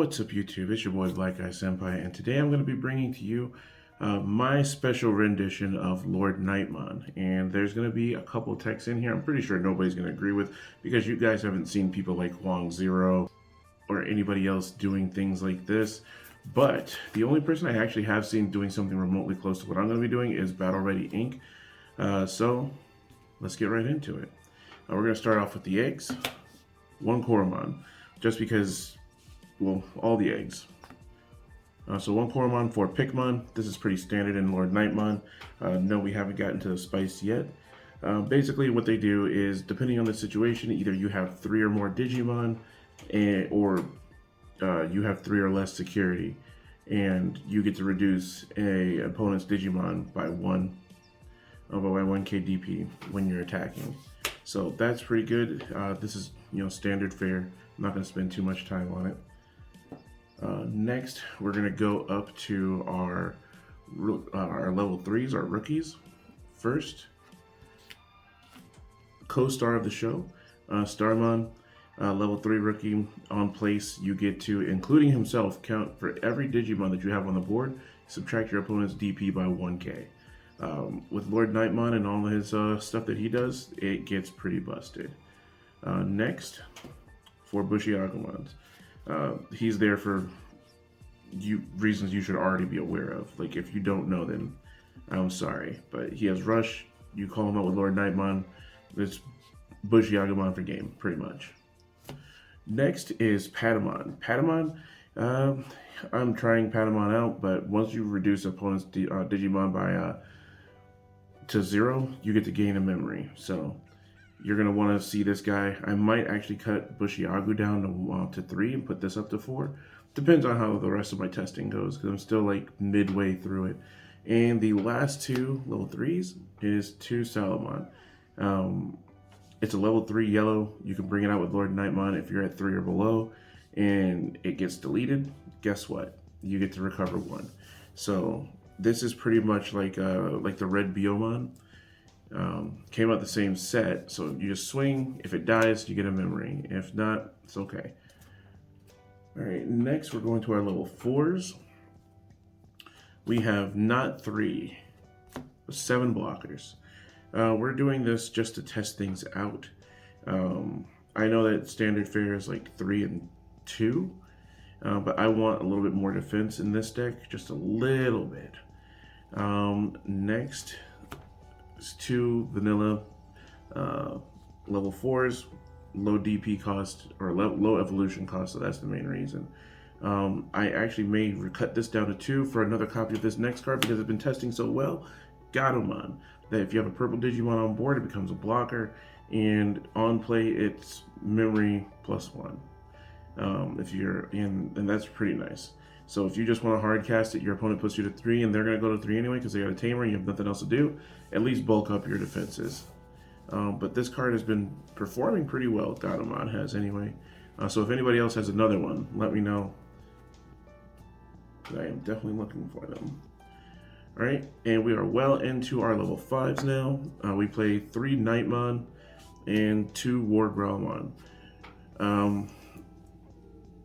What's up YouTube, it's your boy Black Guy Senpai, and today I'm going to be bringing to you my special rendition of Lloyd Knightmod. And there's going to be a couple texts in here I'm pretty sure nobody's going to agree with, because you guys haven't seen people like Wong Zero or anybody else doing things like this. But the only person I actually have seen doing something remotely close to what I'm going to be doing is Battle Ready Inc. So let's get right into it. We're going to start off with the eggs. One Koromon, just because, well, all the eggs. So one Koromon, 4 Pikmon. This is pretty standard in Lloyd Knightmod. No, we haven't gotten to the spice yet. Basically what they do is, depending on the situation, either you have 3 or more Digimon, or you have 3 or less security, and you get to reduce a opponent's Digimon by 1 KDP when you're attacking. So that's pretty good. This is, standard fare. I'm not going to spend too much time on it. Next, we're going to go up to our level 3s, our rookies. First, co-star of the show, Starmon, level 3 rookie. On place, you get to, including himself, count for every Digimon that you have on the board, subtract your opponent's DP by 1k. With Lloyd Knightmod and all his stuff that he does, it gets pretty busted. Next, for Bushiagumons. He's there for reasons you should already be aware of. Like, if you don't know, then I'm sorry. But he has Rush. You call him out with Lloyd Knightmod. It's Bushiagumon for game, pretty much. Next is Patamon. Patamon, I'm trying Patamon out, but once you reduce opponent's Digimon by to 0, you get to gain a memory. So you're going to want to see this guy. I might actually cut Bushiagu down to 3 and put this up to 4. Depends on how the rest of my testing goes, because I'm still like midway through it. And the last 2 level 3s is 2 Salamon. It's a level 3 yellow. You can bring it out with Lloyd Knightmod if you're at 3 or below, and it gets deleted. Guess what? You get to recover 1. So this is pretty much like the red Biomon. Came out the same set, so you just swing. If it dies, you get a memory. If not, it's okay. Alright, next we're going to our level 4s. We have not 3, but 7 blockers. We're doing this just to test things out. I know that standard fare is like 3 and 2, but I want a little bit more defense in this deck, just a little bit. Next is 2 vanilla level 4s, low DP cost, or low evolution cost, so that's the main reason. I actually may cut this down to 2 for another copy of this next card, because it's been testing so well. Gatomon, that if you have a purple Digimon on board, it becomes a blocker, and on play it's memory +1. If you're in, and that's pretty nice. So if you just want to hard cast it, your opponent puts you to 3, and they're going to go to 3 anyway because they got a Tamer and you have nothing else to do, at least bulk up your defenses. But this card has been performing pretty well, Gatomon has anyway. So if anybody else has another one, let me know. I am definitely looking for them. Alright, and we are well into our level 5s now. We play 3 Knightmon and 2 War Growlmon.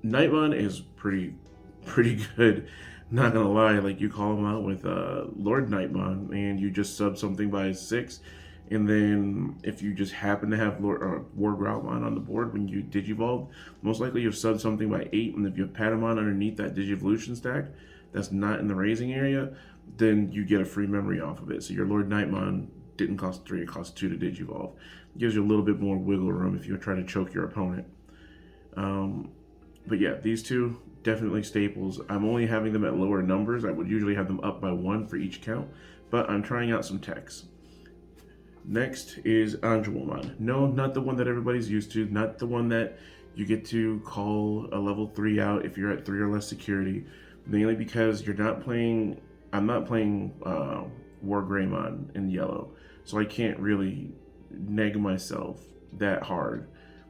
Knightmon is pretty good, not gonna lie. Like, you call him out with Lloyd Knightmod and you just sub something by 6, and then if you just happen to have War Growlmon on the board when you Digivolve, most likely you've subbed something by 8, and if you have Patamon underneath that Digivolution stack that's not in the raising area, then you get a free memory off of it. So your Lloyd Knightmod didn't cost 3, it cost 2 to Digivolve. It gives you a little bit more wiggle room if you're trying to choke your opponent. But yeah, these 2 definitely staples. I'm only having them at lower numbers. I would usually have them up by 1 for each count, but I'm trying out some techs. Next is Angelomon. No, not the one that everybody's used to, not the one that you get to call a level 3 out if you're at 3 or less security, mainly because you're not playing, I'm not playing War Greymon in yellow, so I can't really neg myself that hard.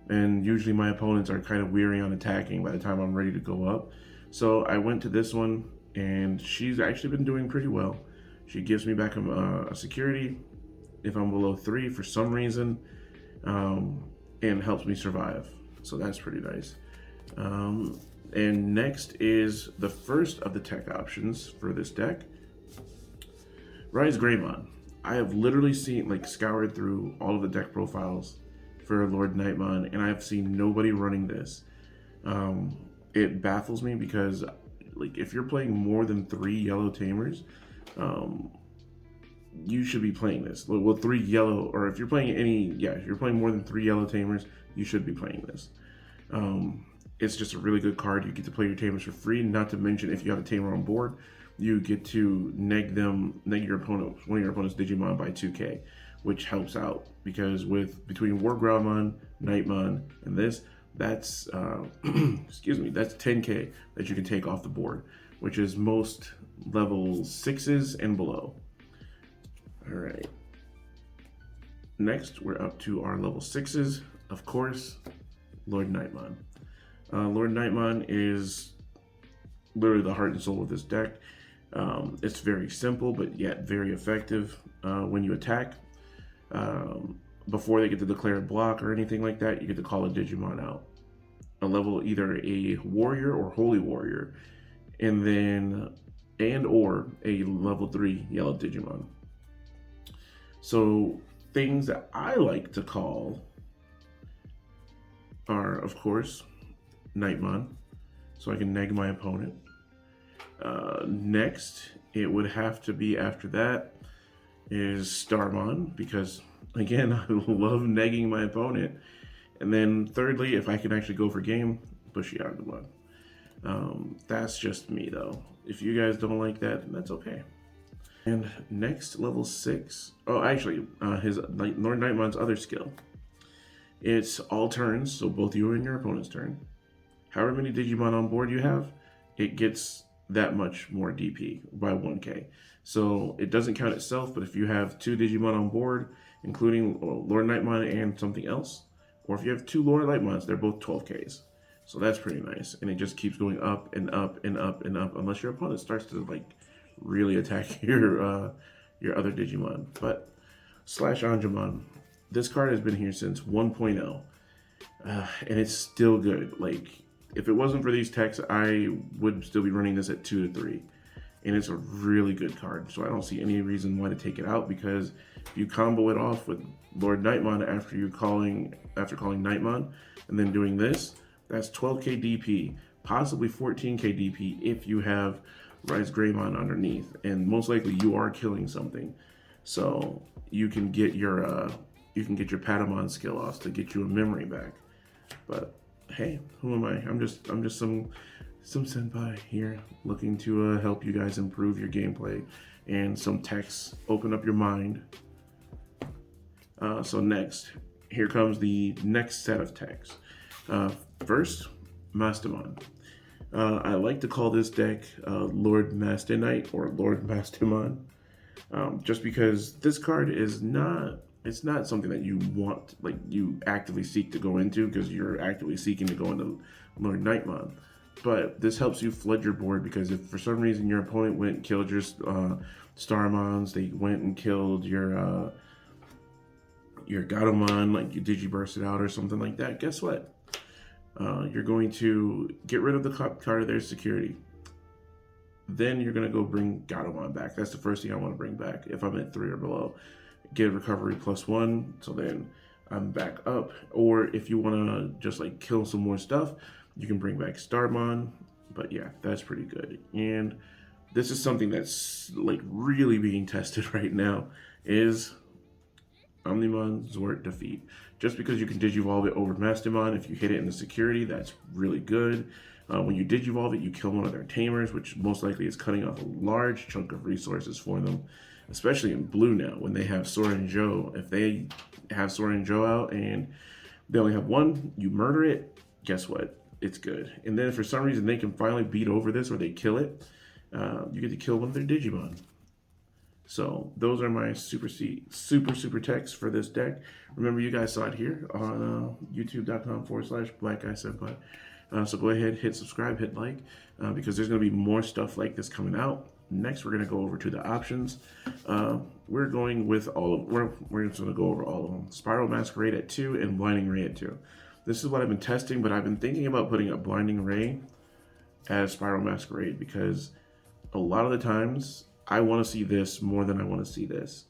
And usually my opponents are kind of weary on attacking by the time I'm ready to go up. So I went to this one, and she's actually been doing pretty well. She gives me back a security if I'm below 3 for some reason, and helps me survive. So that's pretty nice. And next is the first of the tech options for this deck, Ryze Gravon. I have literally seen, like, scoured through all of the deck profiles for Lloyd Knightmod, and I've seen nobody running this. It baffles me because, like, if you're playing more than 3 yellow Tamers, you should be playing this. Well, 3 yellow, or if you're playing if you're playing more than 3 yellow Tamers, you should be playing this. It's just a really good card. You get to play your Tamers for free. Not to mention, if you have a Tamer on board, you get to neg your opponent, one of your opponent's Digimon by 2k, which helps out because between War Gravon, Knightmon, and this, that's excuse me, that's 10k that you can take off the board, which is most level 6s and below. All right. Next, we're up to our level 6s. Of course, Lloyd Knightmod. Lloyd Knightmod is literally the heart and soul of this deck. It's very simple, but yet very effective. When you attack, before they get to declare a block or anything like that, you get to call a Digimon out. A level, either a warrior or holy warrior, or a level 3 yellow Digimon. So things that I like to call are, of course, Knightmon, so I can neg my opponent. Next, it would have to be, after that, is Starmon, because, again, I love negging my opponent. And then thirdly, if I can actually go for game, Bushiagumon. That's just me, though. If you guys don't like that, that's okay. And next, level 6. Oh, actually, his Lord Knightmod's other skill. It's all turns, so both you and your opponent's turn. However many Digimon on board you have, it gets that much more DP by 1k. So it doesn't count itself, but if you have 2 Digimon on board, including Lord Knightmod and something else, or if you have 2 Lord Knightmods, they're both 12ks. So that's pretty nice. And it just keeps going up and up and up and up, unless your opponent starts to, like, really attack your other Digimon. But Slash Angemon, this card has been here since 1.0, and it's still good. Like, if it wasn't for these techs, I would still be running this at 2 to 3. And it's a really good card, so I don't see any reason why to take it out, because if you combo it off with Lord Knightmod after calling Knightmod and then doing this, that's 12k DP, possibly 14k DP if you have Ryze Gravon underneath, and most likely you are killing something, so you can get your Patamon skill off to get you a memory back. But hey, who am I? I'm just some senpai here looking to help you guys improve your gameplay and some techs open up your mind. So next, here comes the next set of techs. First, Mastermind. I like to call this deck LordMastemon or LordMastemon, just because this card is not something that you want, like, you actively seek to go into, because you're actively seeking to go into Lloyd Knightmod. But this helps you flood your board, because if for some reason your opponent went and killed your Starmons, they went and killed your Gatomon, like you Digibursted out or something like that, guess what? You're going to get rid of the card of their security. Then you're going to go bring Gatomon back. That's the first thing I want to bring back if I'm at 3 or below. Get recovery +1, so then I'm back up. Or if you want to just, like, kill some more stuff, you can bring back Starmon. But yeah, that's pretty good. And this is something that's, like, really being tested right now, is Omnimon Zort Defeat. Just because you can Digivolve it over Mastemon, if you hit it in the security, that's really good. When you Digivolve it, you kill one of their Tamers, which most likely is cutting off a large chunk of resources for them, especially in blue now, when they have Sora and Joe. If they have Sora and Joe out and they only have one, you murder it, guess what? It's good. And then if for some reason they can finally beat over this, or they kill it, you get to kill one of their Digimon. So those are my super techs for this deck. Remember, you guys saw it here on youtube.com/blackguysenpai. So go ahead, hit subscribe, hit like, because there's going to be more stuff like this coming out. Next, we're going to go over to the options. We're just going to go over all of them. Spiral Masquerade at 2 and Blinding Ray at 2. This is what I've been testing, but I've been thinking about putting a Blinding Ray as Spiral Masquerade, because a lot of the times I want to see this more than I want to see this.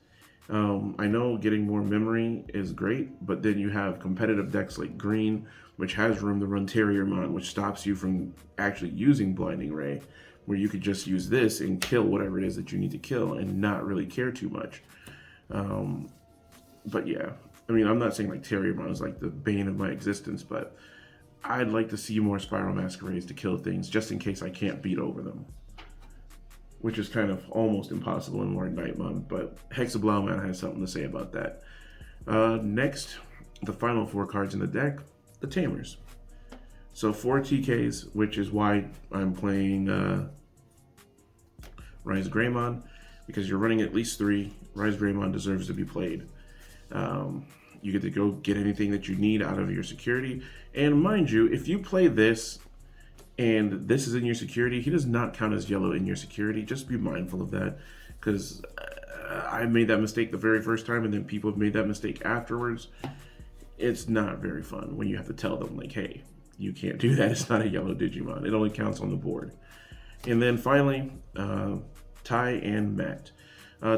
I know getting more memory is great, but then you have competitive decks like Green, which has room to run TERMINAT, which stops you from actually using Blinding Ray, where you could just use this and kill whatever it is that you need to kill and not really care too much. But yeah, I mean, I'm not saying like TERMINAT is like the bane of my existence, but I'd like to see more Spiral Masquerades to kill things just in case I can't beat over them, which is kind of almost impossible in Lloyd Knightmod, but Hexablauman has something to say about that. Next, the final 4 cards in the deck, the Tamers. So 4 TKs, which is why I'm playing Ryze Gravon, because you're running at least 3. Ryze Gravon deserves to be played. You get to go get anything that you need out of your security. And mind you, if you play this and this is in your security, he does not count as yellow in your security. Just be mindful of that, because I made that mistake the very first time, and then people have made that mistake afterwards. It's not very fun when you have to tell them, like, hey, you can't do that. It's not a yellow Digimon. It only counts on the board. And then finally, Ty and Matt.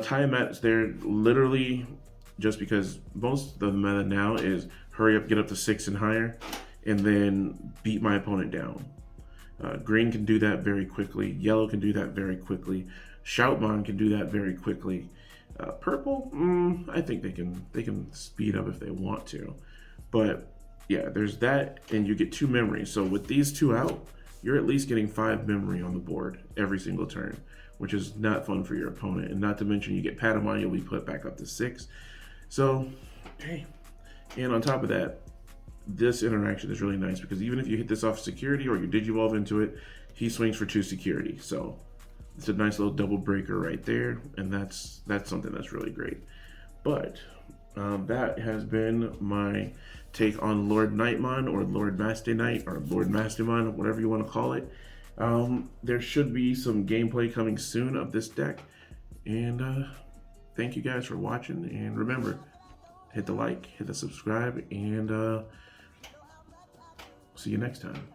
Ty and Matt is there literally just because most of the meta now is hurry up, get up to 6 and higher, and then beat my opponent down. Green can do that very quickly. Yellow can do that very quickly. Shoutmon can do that very quickly. Purple, I think they can speed up if they want to. But yeah, there's that, and you get 2 memories. So with these 2 out, you're at least getting 5 memory on the board every single turn, which is not fun for your opponent. And not to mention, you get Patamon, you'll be put back up to 6. So, hey, and on top of that, this interaction is really nice, because even if you hit this off security or you Digivolve into it, he swings for 2 security. So it's a nice little double breaker right there, and that's something that's really great. But that has been my take on Lloyd Knightmod, or LordMastemon, or LordMastemon, whatever you want to call it. There should be some gameplay coming soon of this deck, and thank you guys for watching, and remember, hit the like, hit the subscribe, and see you next time.